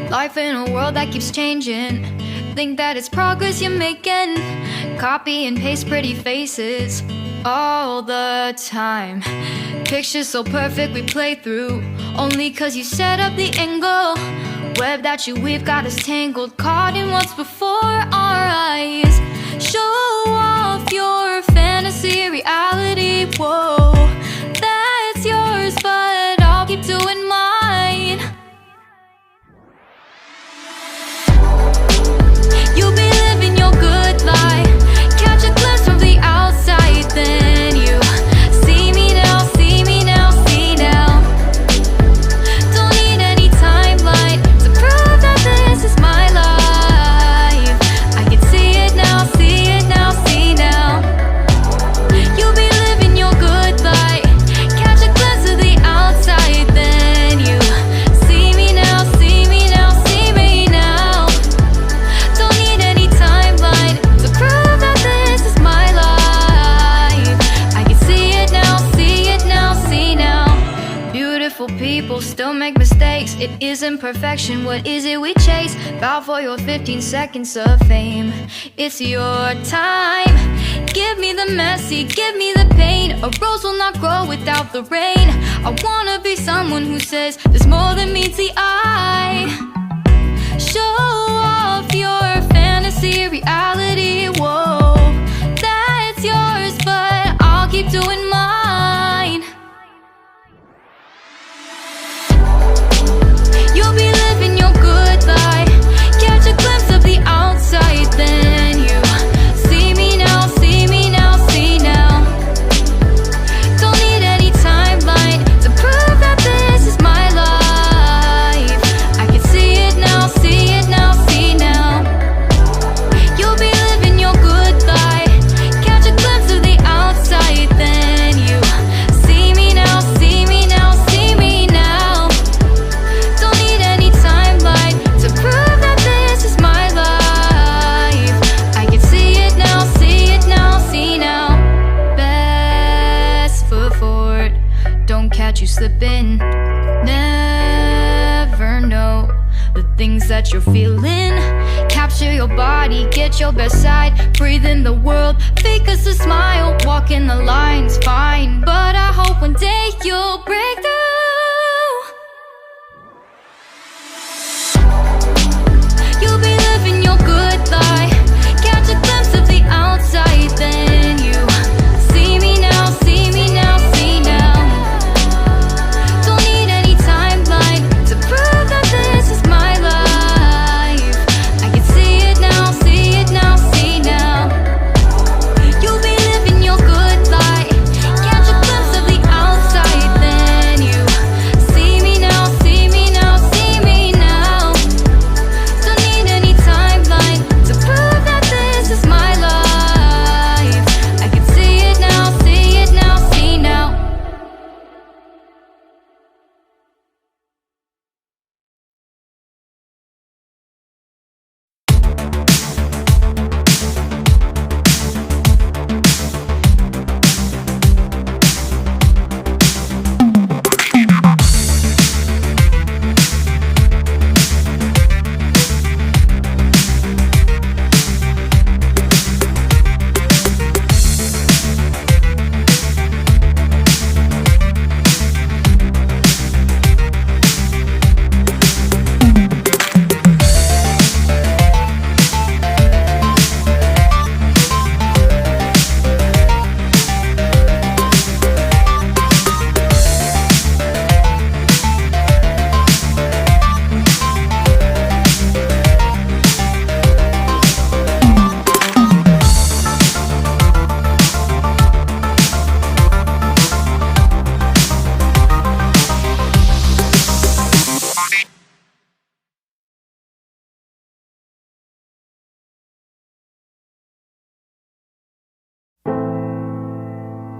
Life in a world that keeps changing. Think that it's progress you're making. Copy and paste pretty faces all the time. Pictures so perfect we play through, only cause you set up the angle. Web that you weave got us tangled, caught in what's before our eyes. Show off your fantasy reality, whoa, that's yours, but I'll keep doing mine. You'll be living your good life, catch a glimpse from the outside, then you see me now, see me now, see now. Don't need any timeline to prove that this is my life. I can see it now, see it now, see now. You'll be living your good life, catch a glimpse of the outside, then you see me now, see me now, see me now. Don't need any timeline to prove that this is my life. I can see it now, see it now, see now. Beautiful people still make mistakes. It isn't perfection, what is it we chase? Bow for your 15 seconds of fame. It's your time. Give me the messy, give me the pain. A rose will not grow without the rain. I wanna be someone who says there's more than meets the eye. Show off your fantasy reality, whoa, that's yours, but I'll keep doing mine. You'll be living your good life, catch a glimpse of the outside, then you see me now, see me now, see now. Don't need any timeline to prove that this is my life. I can see it now, see it now, see now. You'll be living your good life, catch a glimpse of the outside, then you see me now, see me now, see me now. Don't need any timeline to prove that this is my life. I can see it now, see it now, see now. Best foot forward, don't catch you slipping. Never know the things that you're feeling. Capture your body, get your best side. Breathe in the world, fake us a smile. Walk in the lines, fine, but I hope one day you'll break through. You'll be living your good life, catch a glimpse of the outside, then you see me now, see me now, see now. Don't need any timeline to prove that this is my life. I can see it now, see it now, see now. You'll be living your good life, catch a glimpse of the outside, then you see me now, see me now, see me now. Don't need any timeline to prove that this is my life. I can see it now, see it now, see now.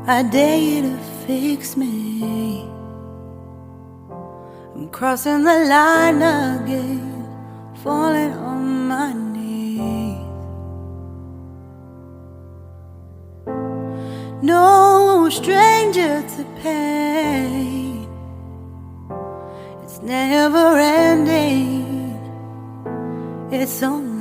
I dare you to fix me. I'm crossing the line again, falling on my knees. No stranger to pain, it's never ending. it's only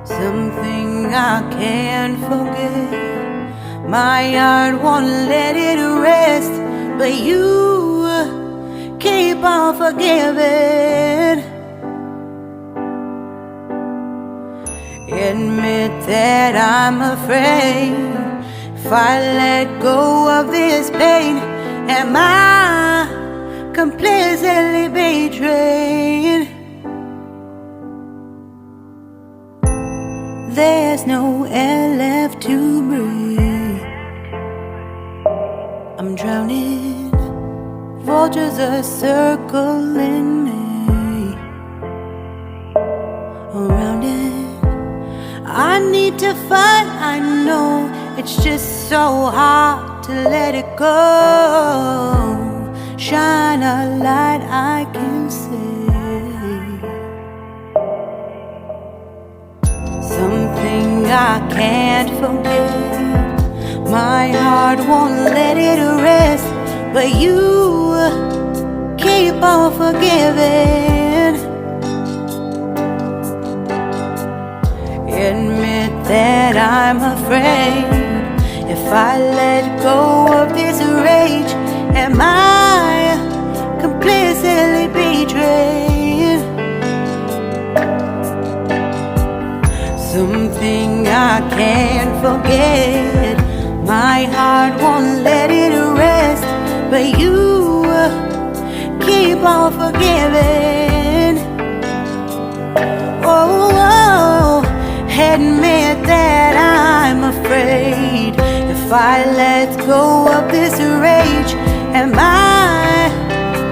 something I can't forget. My heart won't let it rest, but you keep on forgiving. Admit that I'm afraid. If I let go of this pain, am I completely betrayed? There's no air left to breathe. I'm drowning. Vultures are circling me around it. I need to fight, I know. It's just so hard to let it go. Shine a light I can see. Something I can't forget. My heart won't let it rest, but you keep on forgiving. Admit that I'm afraid. If I let go of this rage, am I completely betrayed? Something I can't forget. My heart won't let it rest, but you keep on forgiving. Oh, admit that I'm afraid. If I let go of this rage, am I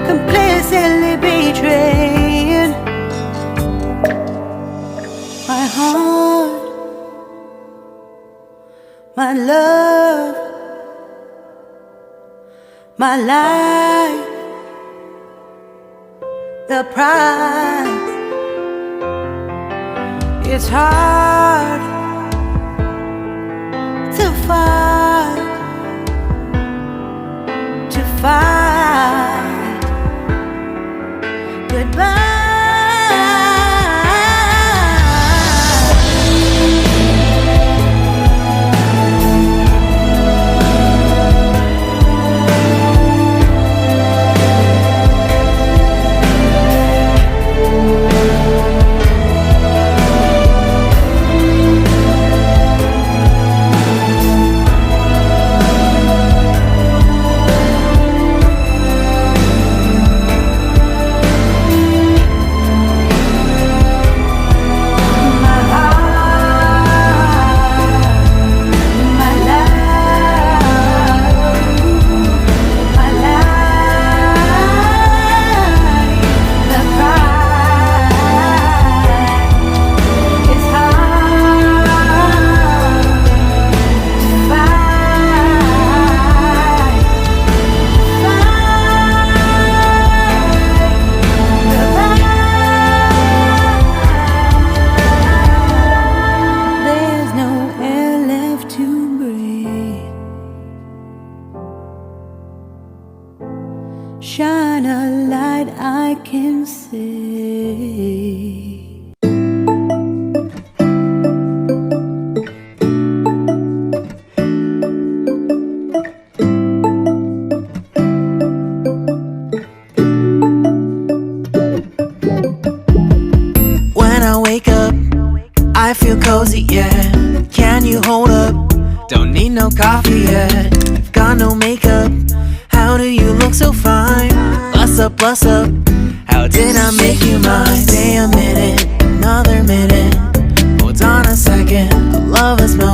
completely betrayed? My heart, my love, my life, the price. It's hard to fight, goodbye. Shine a light I can see. When I wake up, I feel cozy, yeah. Can you hold up? Don't need no coffee yet. I've got no makeup. How do you look so fine? Bust up, bust up. How did I make you mine? Stay a minute, another minute. Hold on a second, the love is mine.